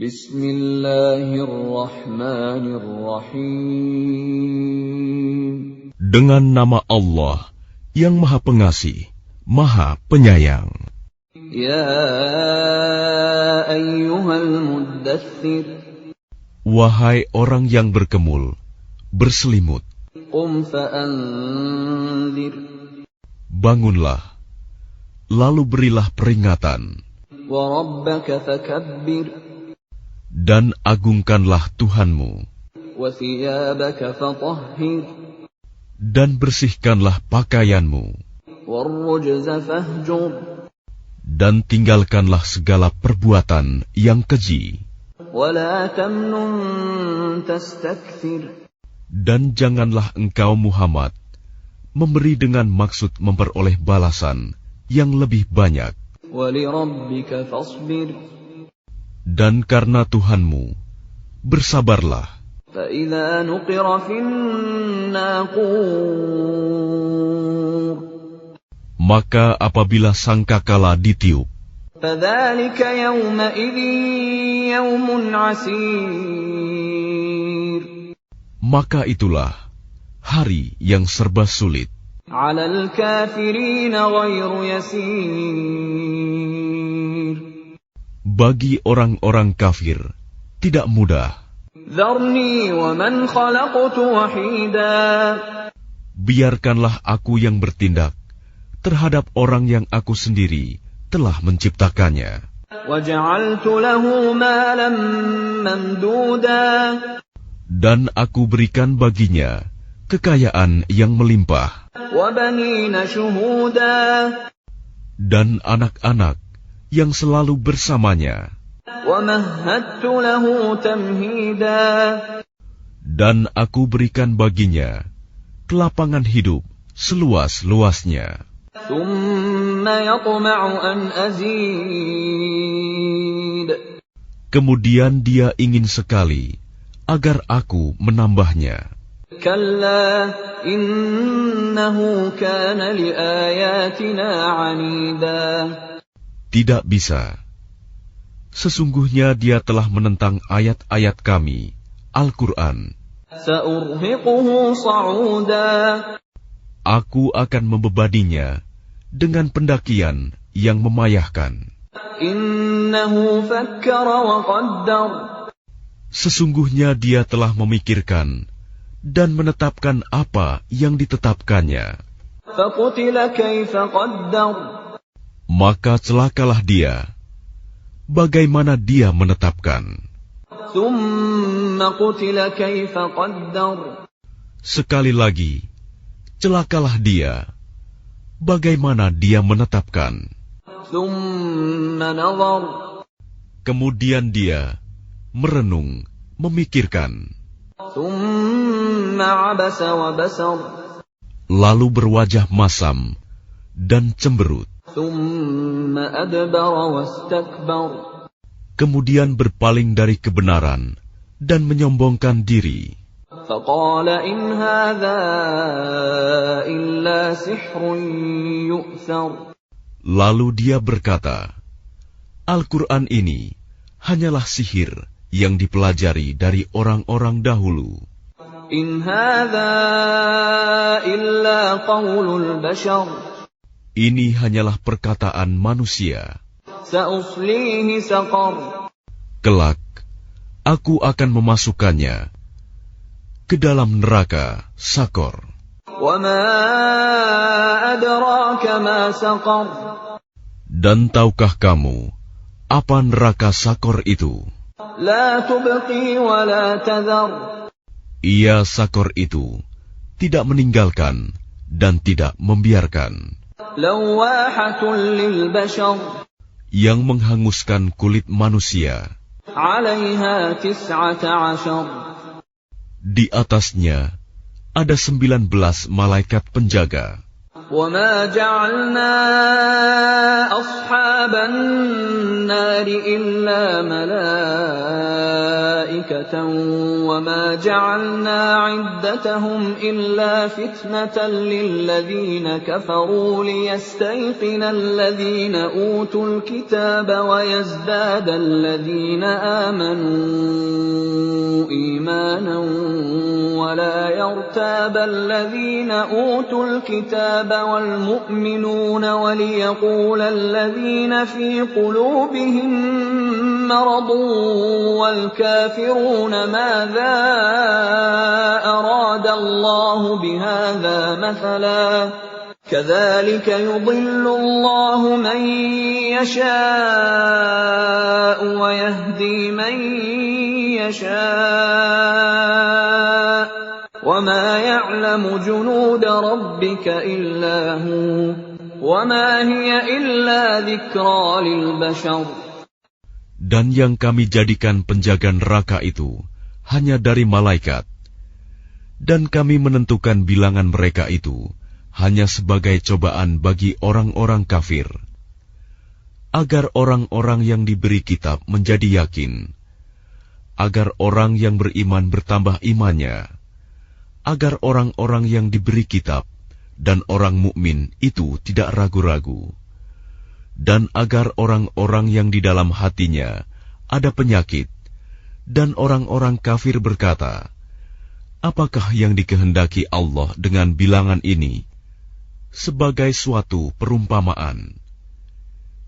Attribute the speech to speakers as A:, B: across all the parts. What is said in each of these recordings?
A: Bismillahirrahmanirrahim.
B: Dengan nama Allah yang Maha Pengasih, Maha Penyayang.
A: Ya ayyuhal muddaththir.
B: Wahai orang yang berkemul, berselimut.
A: Qum fa'anzir.
B: Bangunlah, lalu berilah peringatan.
A: Wa rabbaka fakabbir.
B: Dan agungkanlah Tuhanmu.
A: Wa thiyabaka fatahhir.
B: Dan bersihkanlah pakaianmu.
A: Warrujza fahjur.
B: Dan tinggalkanlah segala perbuatan yang keji.
A: Wala tamnun tastakthir.
B: Dan janganlah engkau Muhammad memberi dengan maksud memperoleh balasan yang lebih banyak.
A: Walirabbika fasbir.
B: Dan karena Tuhanmu, bersabarlah.
A: فَإِذَا نُقِرَ فِي النَّاقُورِ.
B: Maka apabila sangkakala ditiup,
A: فَذَلِكَ يَوْمَئِذٍ يَوْمٌ عَسِيرٌ.
B: maka itulah hari yang serba sulit.
A: عَلَى الْكَافِرِينَ غَيْرُ يَسِيرٍ.
B: Bagi orang-orang kafir, tidak mudah.
A: ذَرْنِي وَمَنْ خَلَقْتُ وَحِيدًا.
B: Biarkanlah aku yang bertindak terhadap orang yang aku sendiri telah menciptakannya.
A: وَجَعَلْتُ لَهُ مَالًا مَمْدُودًا.
B: Dan aku berikan baginya kekayaan yang melimpah.
A: وَبَنِينَ شُهُودًا.
B: Dan anak-anak yang selalu bersamanya.
A: وَمَهَّدتُّ لَهُ تَمْهِيدًا.
B: Dan aku berikan baginya kelapangan hidup seluas-luasnya.
A: ثُمَّ يَطْمَعُ أَنْ أَزِيدَ.
B: Kemudian dia ingin sekali agar aku menambahnya.
A: كَلَّا إِنَّهُ كَانَ لِآيَاتِنَا عَنِيدًا.
B: Tidak bisa. Sesungguhnya dia telah menentang ayat-ayat kami, Al-Quran.
A: سَأُرْهِقُهُ صَعُودًا.
B: Aku akan membebaninya dengan pendakian yang memayahkan.
A: إِنَّهُ فَكَّرَ وَقَدَّرَ.
B: Sesungguhnya dia telah memikirkan dan menetapkan apa yang ditetapkannya.
A: فَقُتِلَ كَيْفَ قَدَّرَ.
B: Maka celakalah dia, bagaimana dia menetapkan.
A: ثُمَّ قُتِلَ كَيْفَ قَدَّرَ.
B: Sekali lagi, celakalah dia, bagaimana dia menetapkan.
A: ثُمَّ نَظَرَ.
B: Kemudian dia merenung, memikirkan.
A: ثُمَّ عَبَسَ وَبَسَرَ.
B: Lalu berwajah masam dan cemberut.
A: ثُمَّ أَدْبَرَ وَاسْتَكْبَرَ.
B: Kemudian berpaling dari kebenaran dan menyombongkan diri.
A: فَقَالَ إِنْ هَذَا إِلَّا سِحْرٌ يُؤْثَرُ.
B: Lalu dia berkata, Al-Quran ini hanyalah sihir yang dipelajari dari orang-orang dahulu.
A: إِنْ هَذَا إِلَّا قَوْلُ الْبَشَرِ.
B: Ini hanyalah perkataan manusia.
A: سَأُصْلِيهِ سَقَرَ.
B: Kelak, aku akan memasukkannya ke dalam neraka Sakor.
A: وَمَا أَدْرَاكَ مَا سَقَرُ.
B: Dan tahukah kamu apa neraka Sakor itu?
A: لَا تُبْقِي وَلَا تَذَرُ.
B: Ia Sakor itu tidak meninggalkan dan tidak membiarkan.
A: لَوَّاحَةٌ لِلْبَشَرِ.
B: Yang menghanguskan kulit manusia.
A: عَلَيْهَا 19.
B: Di atasnya ada 19 malaikat penjaga.
A: وَمَا جَعَلْنَا أَصْحَابَ النَّارِ إِلَّا مَلَائِكَةً وَمَا جَعَلْنَا عِدَّتَهُمْ إِلَّا فِتْنَةً لِّلَّذِينَ كَفَرُوا لِيَسْتَيْقِنَ الَّذِينَ أُوتُوا الْكِتَابَ وَيَزْدَادَ الَّذِينَ آمَنُوا إِيمَانًا وَلَا يَرْتَابَ الَّذِينَ أُوتُوا الْكِتَابَ وَالْمُؤْمِنُونَ وَلِيَقُولَ الَّذِينَ فِي قُلُوبِهِم مَّرَضٌ وَالْكَافِرُونَ مَاذَا أَرَادَ اللَّهُ بِهَٰذَا مَثَلًا كَذَٰلِكَ يُضِلُّ اللَّهُ مَن يَشَاءُ وَيَهْدِي مَن يَشَاءُ وَمَا يَعْلَمُ جُنُودَ رَبِّكَ إِلَّا هُوَ وَمَا هِيَ إِلَّا ذِكْرَىٰ لِلْبَشَرِ.
B: Dan yang kami jadikan penjaga neraka itu hanya dari malaikat, dan kami menentukan bilangan mereka itu hanya sebagai cobaan bagi orang-orang kafir, agar orang-orang yang diberi kitab menjadi yakin, agar orang yang beriman bertambah imannya, agar orang-orang yang diberi kitab dan orang mukmin itu tidak ragu-ragu, dan agar orang-orang yang di dalam hatinya ada penyakit, dan orang-orang kafir berkata, apakah yang dikehendaki Allah dengan bilangan ini? Sebagai suatu perumpamaan.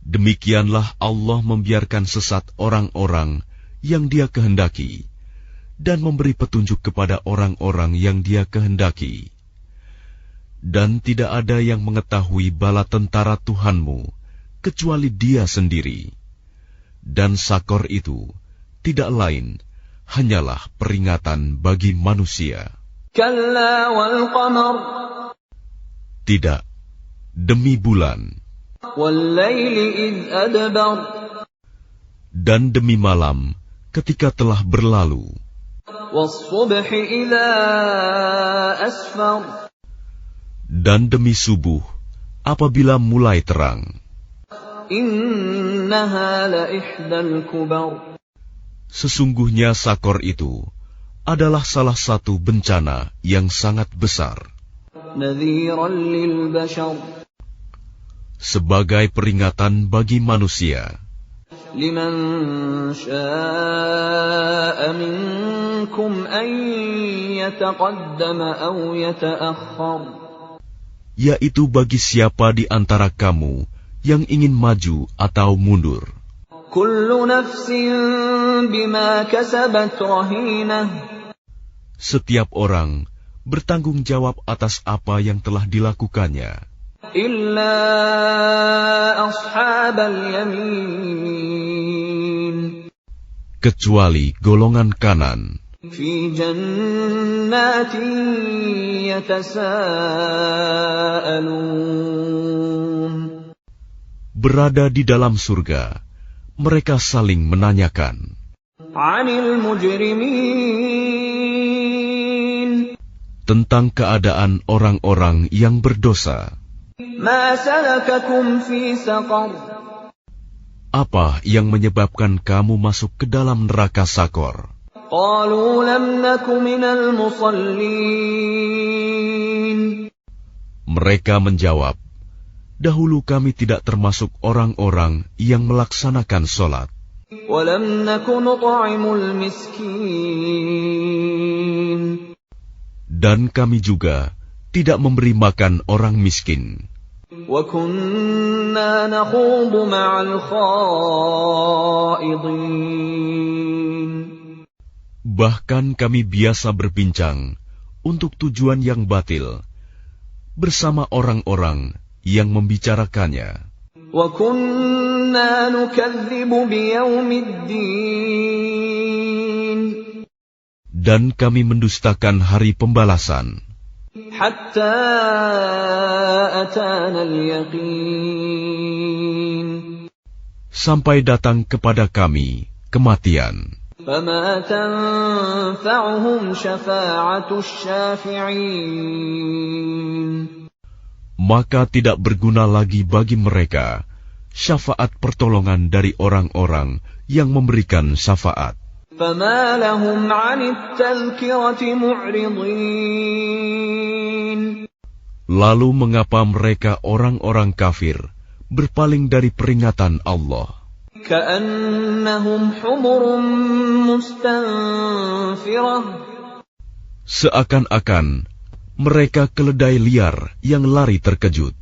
B: Demikianlah Allah membiarkan sesat orang-orang yang Dia kehendaki, dan memberi petunjuk kepada orang-orang yang Dia kehendaki. Dan tidak ada yang mengetahui bala tentara Tuhanmu kecuali Dia sendiri. Dan Sakor itu tidak lain hanyalah peringatan bagi manusia.
A: Kalla wal qamar.
B: Tidak, demi bulan.
A: Wal laili idh adbar.
B: Dan demi malam ketika telah berlalu. Dan demi subuh apabila mulai terang. Sesungguhnya Sakor itu adalah salah satu bencana yang sangat besar. Sebagai peringatan bagi manusia.
A: Liman syaa'a minkum an yataqaddama aw yata'akhkhar.
B: Yaitu bagi siapa di antara kamu yang ingin maju atau mundur.
A: Kullu nafsin bima kasabat rahinah.
B: Setiap orang bertanggung jawab atas apa yang telah dilakukannya.
A: Illa ashabal yamin.
B: Kecuali golongan kanan.
A: Fi jannatin yatasaalun.
B: Berada di dalam surga, mereka saling menanyakan.
A: Anil mujrimin.
B: Tentang keadaan orang-orang yang berdosa.
A: Ma salakakum fi saqar.
B: Apa yang menyebabkan kamu masuk ke dalam neraka Sakor?
A: Qalu lam naku minal musallin.
B: Mereka menjawab, dahulu kami tidak termasuk orang-orang yang melaksanakan sholat.
A: Wa lam naku nut'imul miskin.
B: Dan kami juga tidak memberi makan orang miskin.
A: Wa kunna nakhudu ma'al khaidin.
B: Bahkan kami biasa berbincang untuk tujuan yang batil bersama orang-orang yang membicarakannya.
A: Wa kunna nukadzibu biyaumiddin.
B: Dan kami mendustakan hari pembalasan.
A: Hatta atana al-yaqin.
B: Sampai datang kepada kami kematian.
A: Fama tanfa'uhum syafa'atus syafi'in.
B: maka tidak berguna lagi bagi mereka syafaat pertolongan dari orang-orang yang memberikan syafaat.
A: فَمَا لَهُمْ عَنِ التَّذْكِرَةِ مُعْرِضِينَ.
B: Lalu mengapa mereka orang-orang kafir berpaling dari peringatan Allah?
A: كَأَنَّهُمْ حُمُرٌ مُسْتَنفِرَةٌ.
B: Seakan-akan mereka keledai liar yang lari terkejut.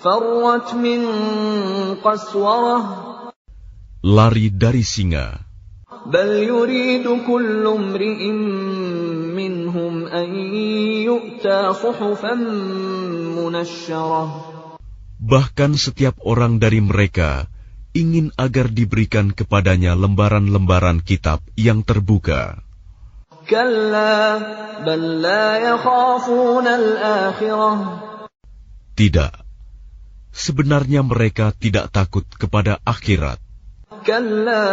A: فَرَّتْ مِنْ قَسْوَرَةٍ.
B: Lari dari singa.
A: بَلْ يُرِيدُ كُلُّ امْرِئٍ مِّنْهُمْ أَنْ يُؤْتَى صُحُفًا مُنَشَّرَةً.
B: Bahkan setiap orang dari mereka ingin agar diberikan kepadanya lembaran-lembaran kitab yang terbuka.
A: كَلَّا بَلْ لَا يَخَافُونَ الْآخِرَةَ.
B: Tidak, sebenarnya mereka tidak takut kepada akhirat.
A: كَلَّا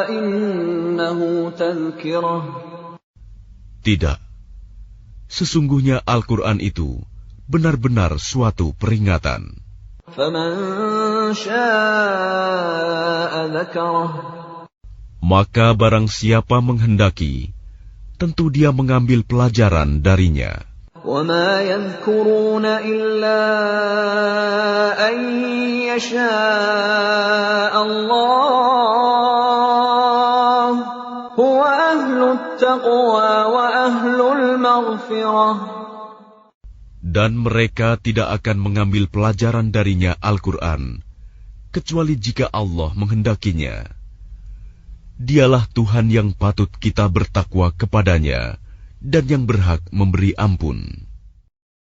A: إِنَّهُ تَذْكِرَةٌ.
B: Tidak, sesungguhnya Al-Quran itu benar-benar suatu peringatan.
A: فَمَنْ شَاءَ ذَكَرَهُ.
B: Maka barang siapa menghendaki, tentu dia mengambil pelajaran darinya.
A: وَمَا يَذْكُرُونَ إِلَّا أَنْ يَشَاءَ اللَّهُ هُوَ أَهْلُ التَّقْوَى وَأَهْلُ الْمَغْفِرَةِ.
B: Dan mereka tidak akan mengambil pelajaran darinya Al-Quran, kecuali jika Allah menghendakinya. Dialah Tuhan yang patut kita bertakwa kepadanya, dan yang berhak memberi ampun.